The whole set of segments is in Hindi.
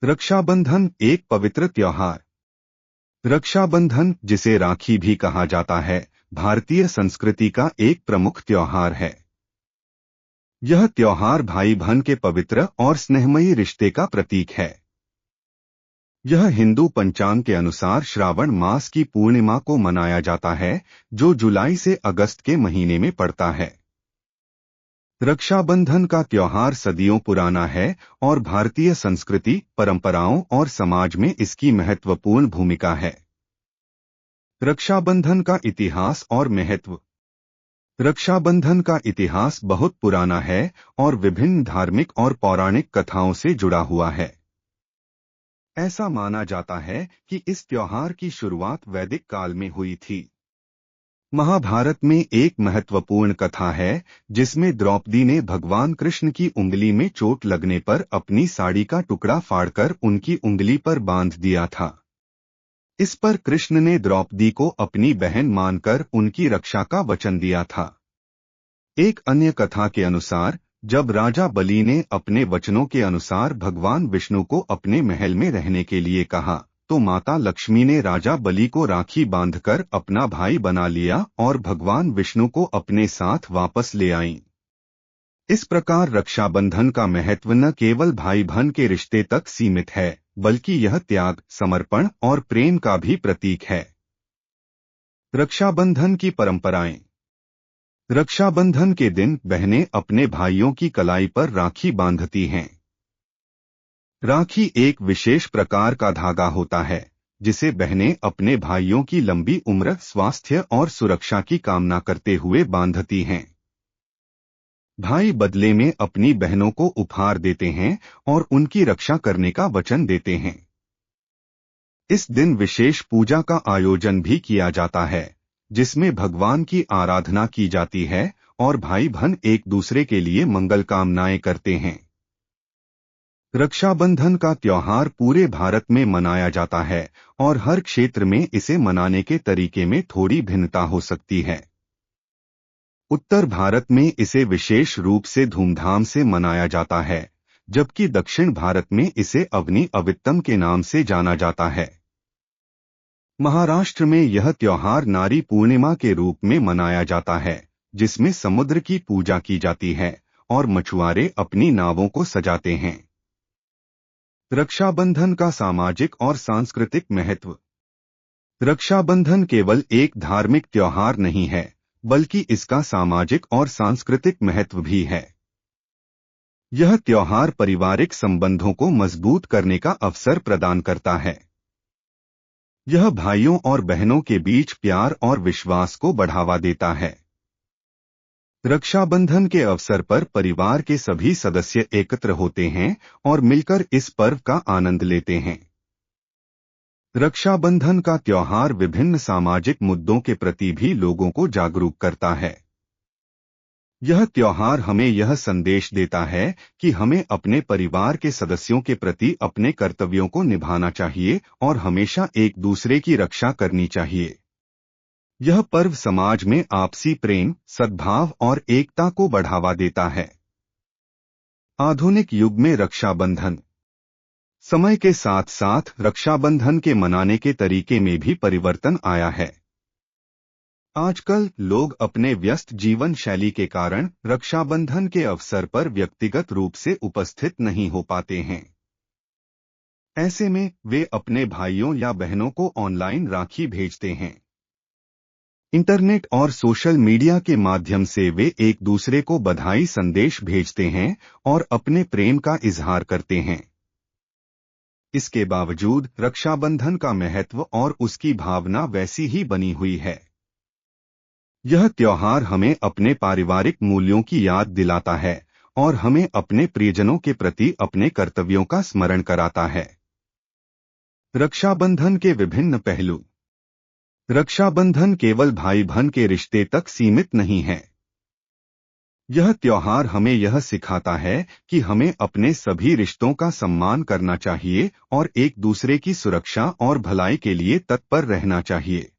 रक्षाबंधन एक पवित्र त्योहार। रक्षाबंधन, जिसे राखी भी कहा जाता है, भारतीय संस्कृति का एक प्रमुख त्योहार है। यह त्योहार भाई बहन के पवित्र और स्नेहमयी रिश्ते का प्रतीक है। यह हिंदू पंचांग के अनुसार श्रावण मास की पूर्णिमा को मनाया जाता है, जो जुलाई से अगस्त के महीने में पड़ता है। रक्षाबंधन का त्योहार सदियों पुराना है और भारतीय संस्कृति, परंपराओं और समाज में इसकी महत्वपूर्ण भूमिका है। रक्षाबंधन का इतिहास और महत्व। रक्षाबंधन का इतिहास बहुत पुराना है और विभिन्न धार्मिक और पौराणिक कथाओं से जुड़ा हुआ है। ऐसा माना जाता है कि इस त्योहार की शुरुआत वैदिक काल में हुई थी। महाभारत में एक महत्वपूर्ण कथा है जिसमें द्रौपदी ने भगवान कृष्ण की उंगली में चोट लगने पर अपनी साड़ी का टुकड़ा फाड़कर उनकी उंगली पर बांध दिया था। इस पर कृष्ण ने द्रौपदी को अपनी बहन मानकर उनकी रक्षा का वचन दिया था। एक अन्य कथा के अनुसार, जब राजा बलि ने अपने वचनों के अनुसार भगवान विष्णु को अपने महल में रहने के लिए कहा, तो माता लक्ष्मी ने राजा बलि को राखी बांधकर अपना भाई बना लिया और भगवान विष्णु को अपने साथ वापस ले आईं। इस प्रकार रक्षाबंधन का महत्व न केवल भाई बहन के रिश्ते तक सीमित है, बल्कि यह त्याग, समर्पण और प्रेम का भी प्रतीक है। रक्षाबंधन की परंपराएं। रक्षाबंधन के दिन बहनें अपने भाइयों की कलाई पर राखी बांधती हैं। राखी एक विशेष प्रकार का धागा होता है जिसे बहनें अपने भाइयों की लंबी उम्र, स्वास्थ्य और सुरक्षा की कामना करते हुए बांधती हैं। भाई बदले में अपनी बहनों को उपहार देते हैं और उनकी रक्षा करने का वचन देते हैं। इस दिन विशेष पूजा का आयोजन भी किया जाता है, जिसमें भगवान की आराधना की जाती है और भाई बहन एक दूसरे के लिए मंगल कामनाएं करते हैं। रक्षाबंधन का त्योहार पूरे भारत में मनाया जाता है और हर क्षेत्र में इसे मनाने के तरीके में थोड़ी भिन्नता हो सकती है। उत्तर भारत में इसे विशेष रूप से धूमधाम से मनाया जाता है, जबकि दक्षिण भारत में इसे अग्नि अवित्तम के नाम से जाना जाता है। महाराष्ट्र में यह त्योहार नारी पूर्णिमा के रूप में मनाया जाता है, जिसमें समुद्र की पूजा की जाती है और मछुआरे अपनी नावों को सजाते हैं। रक्षाबंधन का सामाजिक और सांस्कृतिक महत्व। रक्षाबंधन केवल एक धार्मिक त्योहार नहीं है, बल्कि इसका सामाजिक और सांस्कृतिक महत्व भी है। यह त्योहार पारिवारिक संबंधों को मजबूत करने का अवसर प्रदान करता है। यह भाइयों और बहनों के बीच प्यार और विश्वास को बढ़ावा देता है। रक्षाबंधन के अवसर पर परिवार के सभी सदस्य एकत्र होते हैं और मिलकर इस पर्व का आनंद लेते हैं। रक्षाबंधन का त्योहार विभिन्न सामाजिक मुद्दों के प्रति भी लोगों को जागरूक करता है। यह त्योहार हमें यह संदेश देता है कि हमें अपने परिवार के सदस्यों के प्रति अपने कर्तव्यों को निभाना चाहिए और हमेशा एक दूसरे की रक्षा करनी चाहिए। यह पर्व समाज में आपसी प्रेम, सद्भाव और एकता को बढ़ावा देता है। आधुनिक युग में रक्षाबंधन। समय के साथ साथ रक्षाबंधन के मनाने के तरीके में भी परिवर्तन आया है। आजकल लोग अपने व्यस्त जीवन शैली के कारण रक्षाबंधन के अवसर पर व्यक्तिगत रूप से उपस्थित नहीं हो पाते हैं। ऐसे में वे अपने भाइयों या बहनों को ऑनलाइन राखी भेजते हैं। इंटरनेट और सोशल मीडिया के माध्यम से वे एक दूसरे को बधाई संदेश भेजते हैं और अपने प्रेम का इजहार करते हैं। इसके बावजूद रक्षाबंधन का महत्व और उसकी भावना वैसी ही बनी हुई है। यह त्योहार हमें अपने पारिवारिक मूल्यों की याद दिलाता है और हमें अपने प्रियजनों के प्रति अपने कर्तव्यों का स्मरण कराता है। रक्षाबंधन के विभिन्न पहलू। रक्षाबंधन केवल भाई बहन के रिश्ते तक सीमित नहीं है। यह त्योहार हमें यह सिखाता है कि हमें अपने सभी रिश्तों का सम्मान करना चाहिए और एक दूसरे की सुरक्षा और भलाई के लिए तत्पर रहना चाहिए।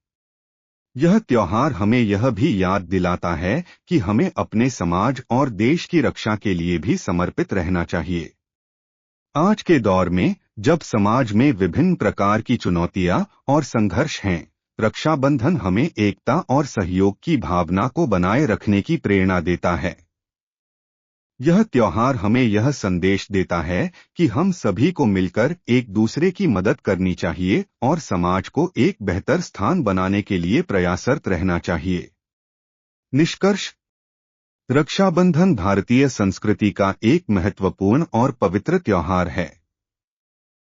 यह त्योहार हमें यह भी याद दिलाता है कि हमें अपने समाज और देश की रक्षा के लिए भी समर्पित रहना चाहिए। आज के दौर में जब समाज में विभिन्न प्रकार की चुनौतियां और संघर्ष हैं, रक्षाबंधन हमें एकता और सहयोग की भावना को बनाए रखने की प्रेरणा देता है। यह त्योहार हमें यह संदेश देता है कि हम सभी को मिलकर एक दूसरे की मदद करनी चाहिए और समाज को एक बेहतर स्थान बनाने के लिए प्रयासरत रहना चाहिए। निष्कर्ष: रक्षाबंधन भारतीय संस्कृति का एक महत्वपूर्ण और पवित्र त्योहार है।